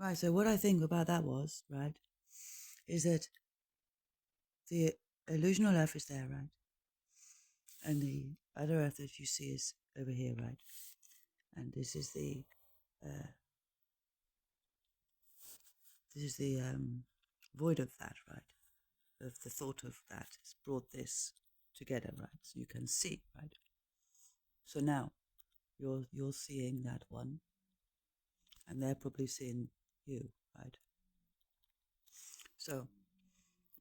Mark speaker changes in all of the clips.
Speaker 1: Right, so what I think about that was, right, is that the illusional earth is there, right? And the other earth that you see is over here, right? And uh, this is the void of that, right? Of the thought of that has brought this together, right? So you can see, right? So now you're seeing that one, and they're probably seeing you, right? So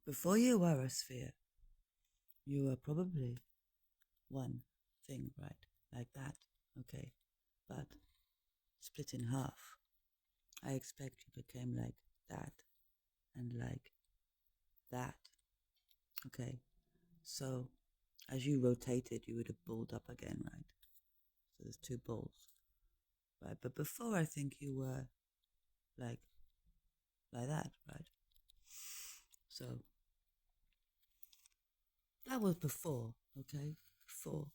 Speaker 1: before you were a sphere, you were probably one thing, right? Like that, okay? But split in half. I expect you became like that and like that, okay? So as you rotated, you would have balled up again, right? So there's two balls, right? But before, I think you were like that, right? So that was before, okay? Before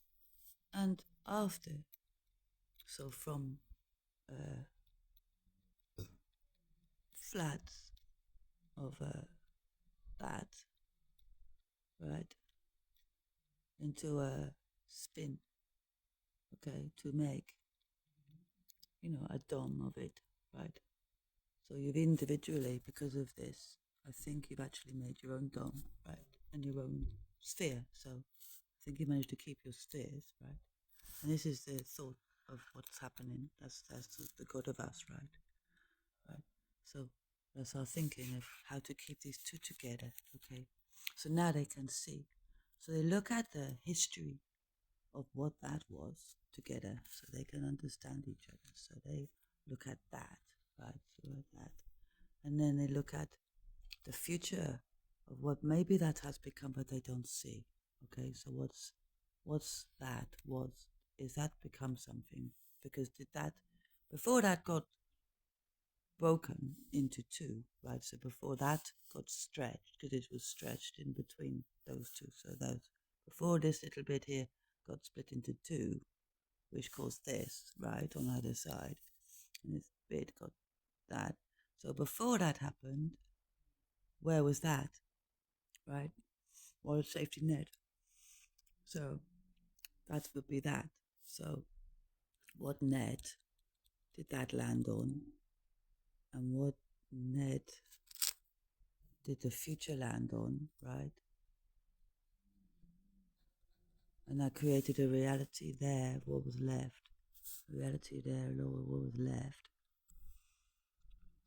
Speaker 1: and after. So from uh, flats of that, right, into a spin, okay, to make, a dome of it, right? So you've individually, because of this, I think you've actually made your own dome, right, and your own sphere. So I think you managed to keep your spheres, right? And this is the thought of what's happening. That's the good of us, right? Right. So that's our thinking of how to keep these two together. Okay. So now they can see. So they look at the history of what that was together, so they can understand each other. So they look at that, right? So at that, and then they look at the future of what maybe that has become, but they don't see. Okay. So what's that was is that become something, because did that before that got broken into two, right? So before that got stretched, because it was stretched in between those two. So those before this little bit here got split into two, which caused this, right, on either side. And this bit got that. So before that happened, where was that? Right? What a safety net. So that would be that. So what net did that land on? And what net did the future land on, right? And I created a reality there, what was left. A reality there, what was left.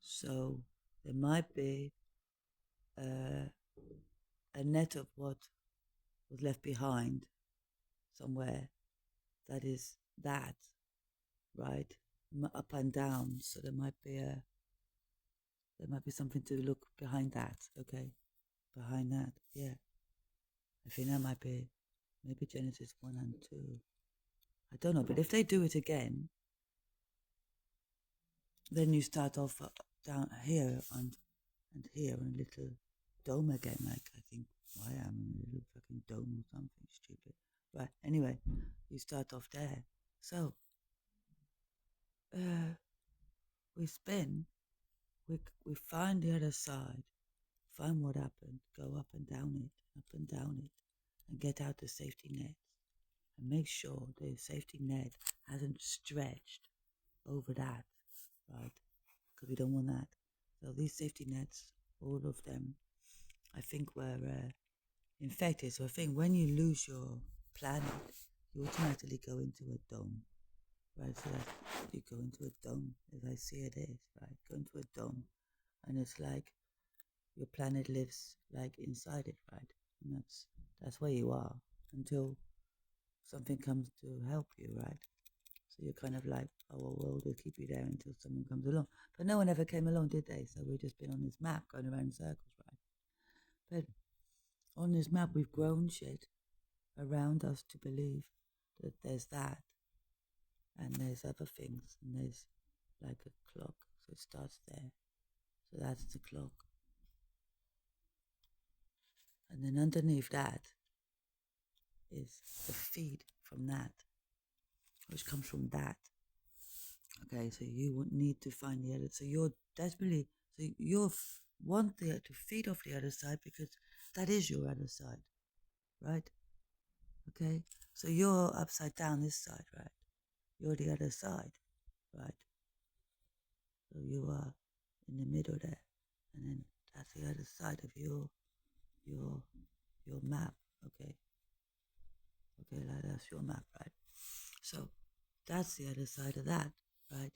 Speaker 1: So there might be a net of what was left behind somewhere that is that, right? Up and down. So there might be something to look behind that, okay? Behind that, yeah. I think that might be maybe Genesis 1 and 2. I don't know, but if they do it again, then you start off down here and here in a little dome again, like I think I am in a little fucking dome or something stupid. Right, anyway, you start off there. So, we spin, we find the other side, find what happened, go up and down it, and get out the safety net, and make sure the safety net hasn't stretched over that, right? Because we don't want that. So these safety nets, all of them, I think were infected. So I think when you lose your planet, you automatically go into a dome, right? So that you go into a dome, as I see it is, right? Go into a dome, and it's like your planet lives like inside it, right? And that's where you are until something comes to help you, right? So you're kind of like, oh, well, we'll keep you there until someone comes along. But no one ever came along, did they? So we've just been on this map going around in circles, right? But on this map, we've grown shit around us to believe that there's that and there's other things, and there's like a clock. So it starts there. So that's the clock. And then underneath that is the feed from that, which comes from that. Okay, so you would need to find the other. So you're desperately, so you want to feed off the other side because that is your other side, right? Okay, so you're upside down this side, right? You're the other side, right? So you are in the middle there, and then that's the other side of your your map. Okay, okay, that's your map, right? So that's the other side of that, right?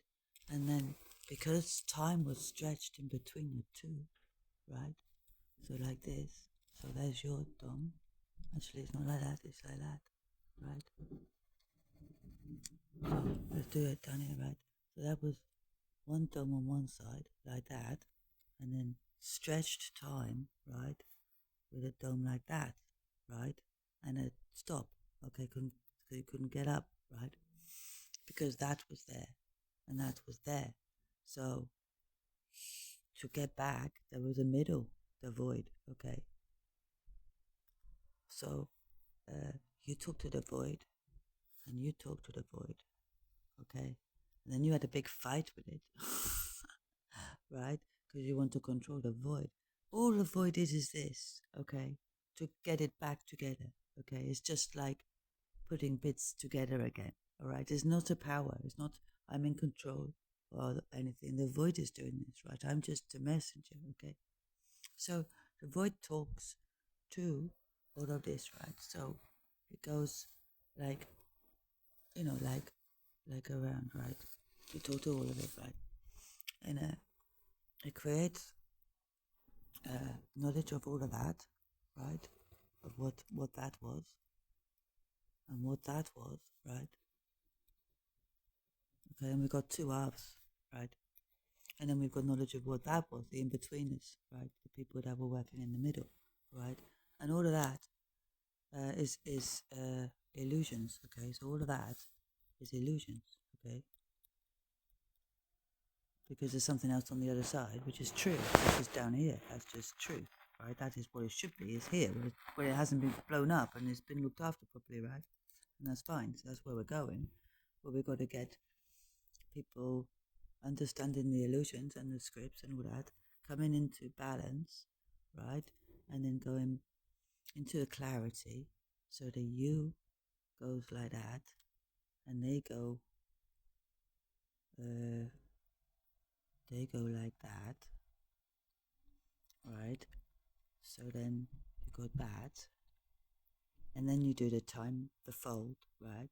Speaker 1: And then because time was stretched in between the two, right? So like this. So there's your dome. Actually, it's not like that. It's like that, right? So let's do it down here, right? So that was one dome on one side, like that, and then stretched time, right, with a dome like that, right, and a stop. Okay, so you couldn't get up, right, because that was there, and that was there. So to get back, there was a middle, the void. Okay, so you talk to the void, and you talk to the void. Okay, and then you had a big fight with it, right? Because you want to control the void. All the void is this, okay? To get it back together, okay? It's just like putting bits together again, all right? It's not a power. It's not I'm in control or anything. The void is doing this, right? I'm just a messenger, okay? So the void talks to all of this, right? So it goes like, like around, right? You talk to all of it, right? And it creates knowledge of all of that, right? Of what that was and what that was, right? Okay, and we've got two halves, right? And then we've got knowledge of what that was, the in-betweeners, right? The people that were working in the middle, right? And all of that is illusions, okay? So all of that is illusions, okay? Because there's something else on the other side, which is true, which is down here. That's just truth, right? That is what it should be, is here, where it hasn't been blown up and it's been looked after properly, right? And that's fine. So that's where we're going. But we've got to get people understanding the illusions and the scripts and all that, coming into balance, right? And then going into a clarity so the you goes like that and uh, they go like that, right? So then you got that, and then you do the fold, right?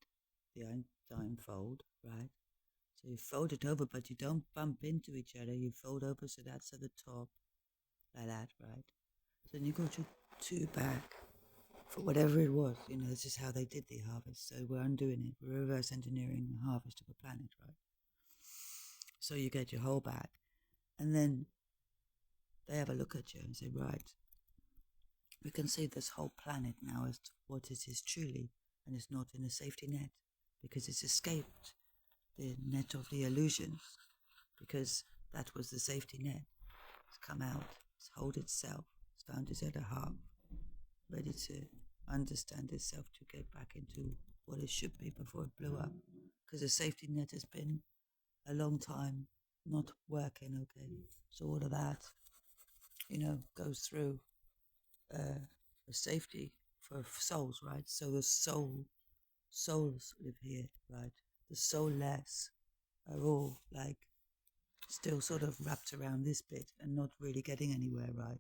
Speaker 1: The time fold, right? So you fold it over, but you don't bump into each other. You fold over so that's at the top, like that, right? So then you go to two back for whatever it was. This is how they did the harvest. So we're undoing it. We're reverse engineering the harvest of a planet, right? So you get your whole back, and then they have a look at you and say, right, we can see this whole planet now as to what it is truly, and it's not in a safety net because it's escaped the net of the illusions, because that was the safety net. It's come out, it's hold itself, it's found its other half, ready to understand itself to get back into what it should be before it blew up. Because the safety net has been a long time not working, okay? So all of that, goes through the safety for souls, right? So the souls live here, right? The soulless are all like still sort of wrapped around this bit and not really getting anywhere, right?